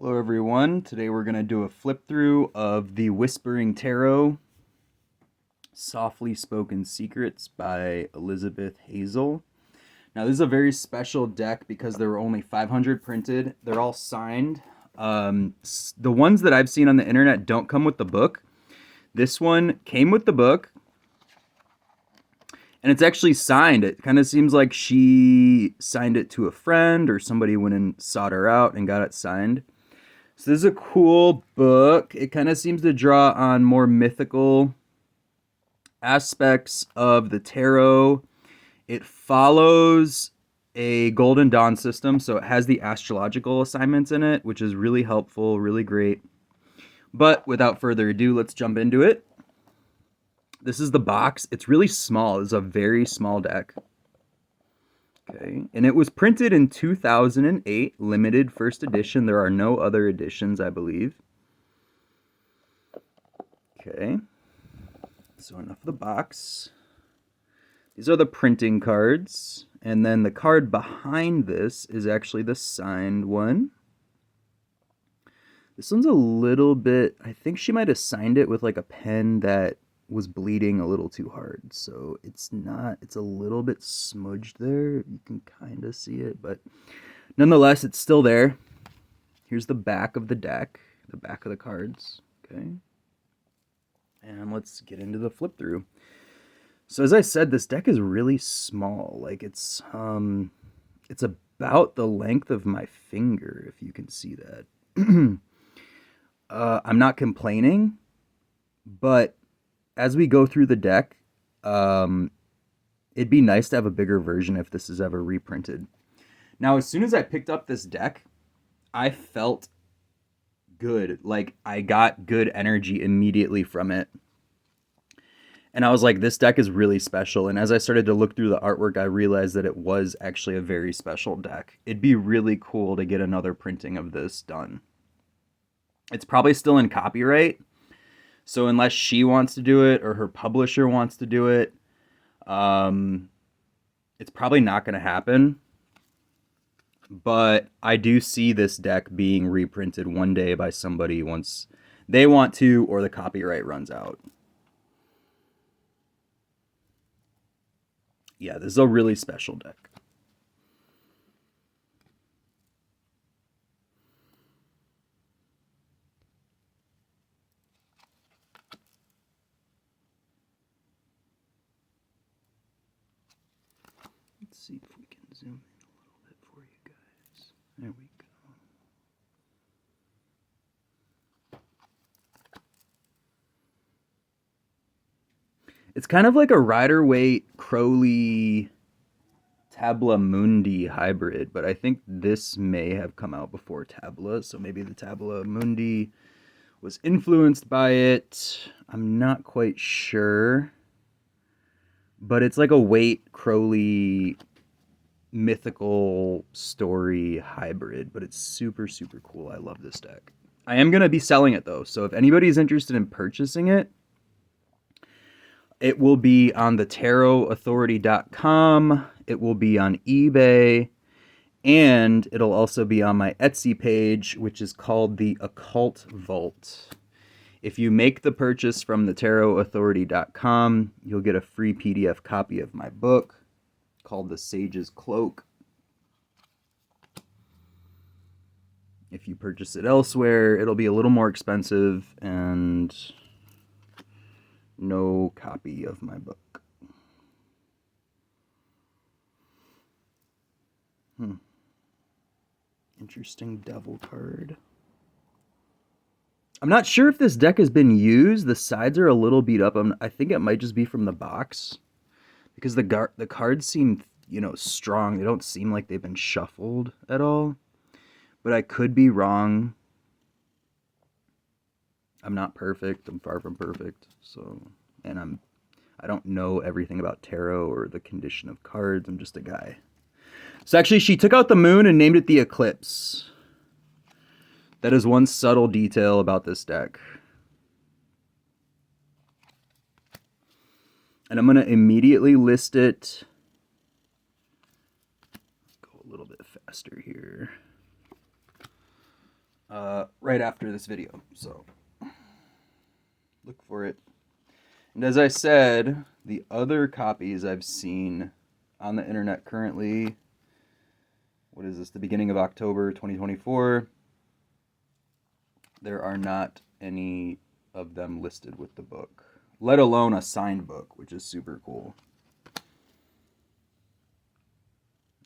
Hello everyone, today we're going to do a flip through of the Whispering Tarot, Softly Spoken Secrets by Elizabeth Hazel. Now this is a very special deck because there were only 500 printed. They're all signed. The ones that I've seen on the internet don't come with the book. This one came with the book. And it's actually signed. It kind of seems like she signed it to a friend or somebody went and sought her out and got it signed. So this is a cool book. It kind of seems to draw on more mythical aspects of the tarot. It follows a Golden Dawn system, so it has the astrological assignments in it, which is really helpful, really great. But without further ado, let's jump into it. This is the box. It's really small. It's a very small deck. Okay, and it was printed in 2008, limited first edition. There are no other editions, I believe. Okay, so enough of the box. These are the printing cards, and then the card behind this is actually the signed one. This one's a little bit, I think she might have signed it with like a pen that was bleeding a little too hard, so it's a little bit smudged there. You can kind of see it, but nonetheless it's still there. Here's the back of the deck, the back of the cards. Okay, and let's get into the flip through. So as I said, this deck is really small. Like it's about the length of my finger, if you can see that. I'm not complaining, but as we go through the deck, it'd be nice to have a bigger version if this is ever reprinted. Now, as soon as I picked up this deck, I felt good. Like, I got good energy immediately from it. And I was like, this deck is really special. And as I started to look through the artwork, I realized that it was actually a very special deck. It'd be really cool to get another printing of this done. It's probably still in copyright. So unless she wants to do it or her publisher wants to do it, it's probably not going to happen. But I do see this deck being reprinted one day by somebody once they want to or the copyright runs out. Yeah, this is a really special deck. Let's see if we can zoom in a little bit for you guys. There we go. It's kind of like a Rider-Waite Crowley Tabla Mundi hybrid, but I think this may have come out before Tabla, so maybe the Tabla Mundi was influenced by it. I'm not quite sure. But it's like a Waite Crowley mythical story hybrid, but it's super, super cool. I love this deck. I am going to be selling it though, so if anybody's interested in purchasing it, it will be on the tarotauthority.com. It will be on eBay. And it'll also be on my Etsy page, which is called the Occult Vault. If you make the purchase from the tarotauthority.com, you'll get a free PDF copy of my book called The Sage's Cloak. If you purchase it elsewhere, it'll be a little more expensive and no copy of my book. Interesting devil card. I'm not sure if this deck has been used. The sides are a little beat up. I think it might just be from the box because the cards seem, strong. They don't seem like they've been shuffled at all. But I could be wrong. I'm not perfect. I'm far from perfect. And I don't know everything about tarot or the condition of cards. I'm just a guy. So actually, she took out the moon and named it the eclipse. That is one subtle detail about this deck. And I'm going to immediately list it. Go a little bit faster here. right after this video. So look for it. And as I said, the other copies I've seen on the internet currently, what is this, the beginning of October 2024, there are not any of them listed with the book, let alone a signed book, which is super cool.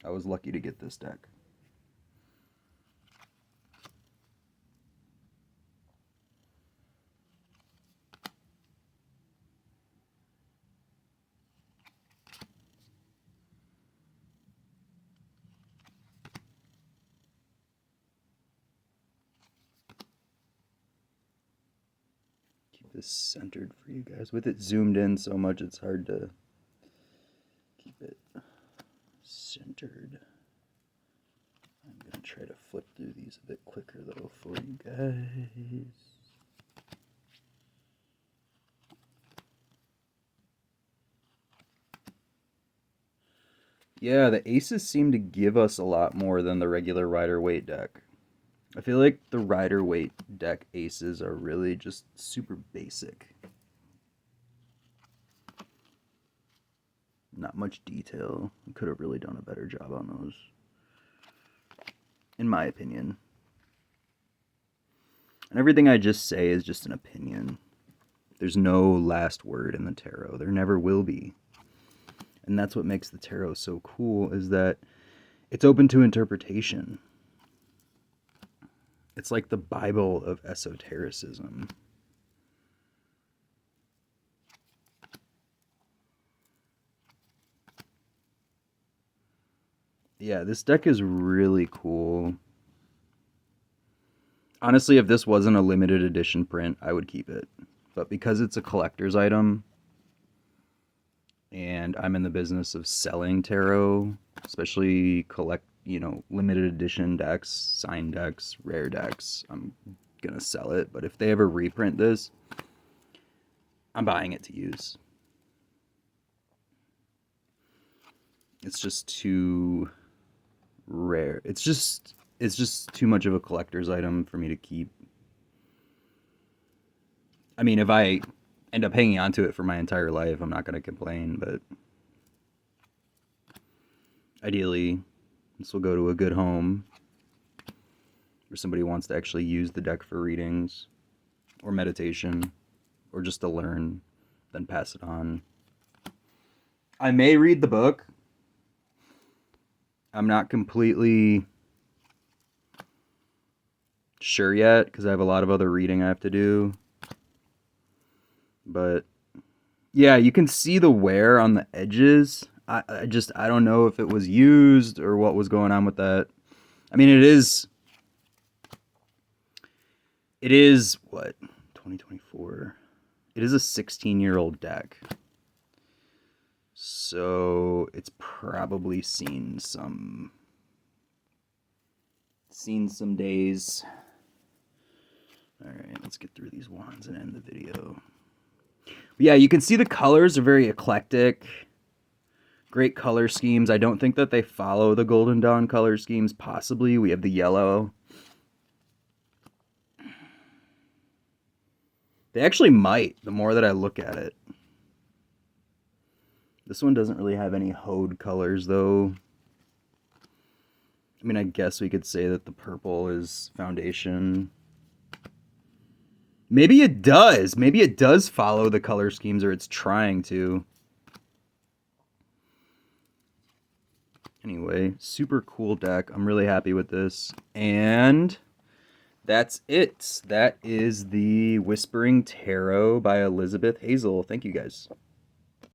I was lucky to get this deck. This centered for you guys. With it zoomed in so much, it's hard to keep it centered. I'm going to try to flip through these a bit quicker, though, for you guys. Yeah, the aces seem to give us a lot more than the regular Rider-Waite deck. I feel like the Rider-Waite deck aces are really just super basic. Not much detail. We could have really done a better job on those, in my opinion. And everything I just say is just an opinion. There's no last word in the tarot. There never will be. And that's what makes the tarot so cool, is that it's open to interpretation. It's like the Bible of esotericism. Yeah, this deck is really cool. Honestly, if this wasn't a limited edition print, I would keep it. But because it's a collector's item, and I'm in the business of selling tarot, especially limited edition decks, signed decks, rare decks, I'm gonna sell it. But if they ever reprint this, I'm buying it to use. It's just too rare. It's just too much of a collector's item for me to keep. I mean, if I end up hanging on to it for my entire life, I'm not going to complain, but ideally, this will go to a good home where somebody wants to actually use the deck for readings or meditation or just to learn, then pass it on. I may read the book. I'm not completely sure yet because I have a lot of other reading I have to do. But yeah, you can see the wear on the edges. I don't know if it was used or what was going on with that. I mean, it is what, 2024. It is a 16-year-old deck. So it's probably seen some days. All right, let's get through these wands and end the video. But yeah, you can see the colors are very eclectic. Great color schemes. I don't think that they follow the Golden Dawn color schemes. Possibly. We have the yellow. They actually might, the more that I look at it. This one doesn't really have any Hode colors, though. I mean, I guess we could say that the purple is foundation. Maybe it does. Maybe it does follow the color schemes, or it's trying to. Anyway, super cool deck. I'm really happy with this. And that's it. That is the Whispering Tarot by Elizabeth Hazel. Thank you, guys.